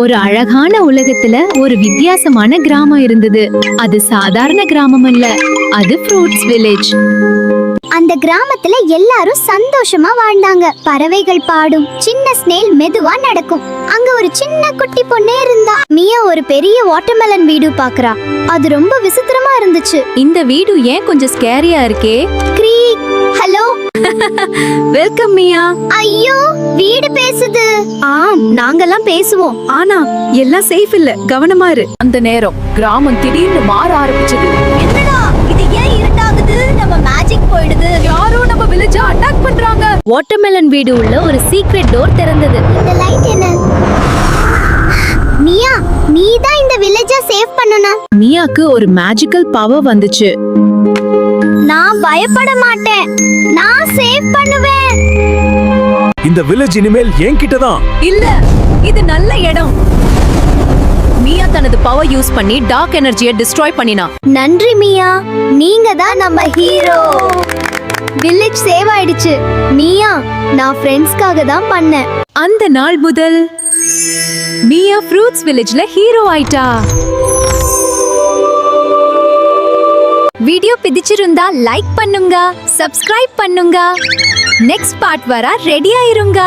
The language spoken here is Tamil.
ஒரு அழகான உலகத்துல ஒரு வித்தியாசமான கிராமம் இருந்தது. அது சாதாரண கிராமம் அல்ல, அது ஃப்ரூட்ஸ் வில்லேஜ். அந்த கிராமத்துல எல்லாரும் சந்தோஷமா வாழ்ந்தாங்க. பறவைகள் பாடும், சின்ன ஸ்னேல் மெதுவா நடக்கும். அங்க ஒரு சின்ன குட்டி பொண்ணே இருந்தா. மியா ஒரு பெரிய வாட்டர்மெலன் வீடு பாக்குறா. அது ரொம்ப விசித்திரமா இருந்துச்சு. இந்த வீடு ஏன் கொஞ்சம் ஸ்கேரியா இருக்கே? கிரீக், ஹலோ. Welcome Mia. ஐயோ, வீடு பேசுது. ஆம், நாங்கெல்லாம் பேசுவோம். ஆனா எல்லாம் சேஃப் இல்ல, கவனமா இரு. அந்த நேரம் கிராமம் திடீர்னு மாற ஆரம்பிச்சது. என்னடா இது, ஏன் இருட்டாகுது? நம்ம மேஜிக் போயிடுது. யாரோ நம்ம வில்லேஜ் அட்டாக் பண்றாங்க. வாட்டர்மெலன் வீடு உள்ள ஒரு சீக்ரெட் டோர் திறந்தது. இந்த லைட் என்ன? மியா, நீ தான் இந்த வில்லேஜை சேவ் பண்ணனும். மியாக்கு ஒரு மேஜிக்கல் பவர் வந்துச்சு. நான் பயப்பட மாட்டேன், நான் சேவ் பண்ணுவேன். இந்த வில்லேஜ் இனிமேல் என்கிட்ட தான். இல்ல, இது நல்ல இடம். மியா தனது பவர் யூஸ் பண்ணி டார்க் எனர்ஜியை டிஸ்ட்ராய் பண்ணினா. நன்றி மியா, நீங்க தான் நம்ம ஹீரோ. வில்லேஜ் சேவ் ஆயிடுச்சு. மியா, நான் ஃப்ரெண்ட்ஸ்க்காக தான் பண்ணேன். அந்த நாள் முதல் மியா ஃப்ரூட்ஸ் வில்லேஜ்ல ஹீரோ ஆயிட்டா. வீடியோ பிடிச்சிருந்தா லைக் பண்ணுங்க, சப்ஸ்கிரைப் பண்ணுங்க. நெக்ஸ்ட் பார்ட் வர ரெடியா இருங்க.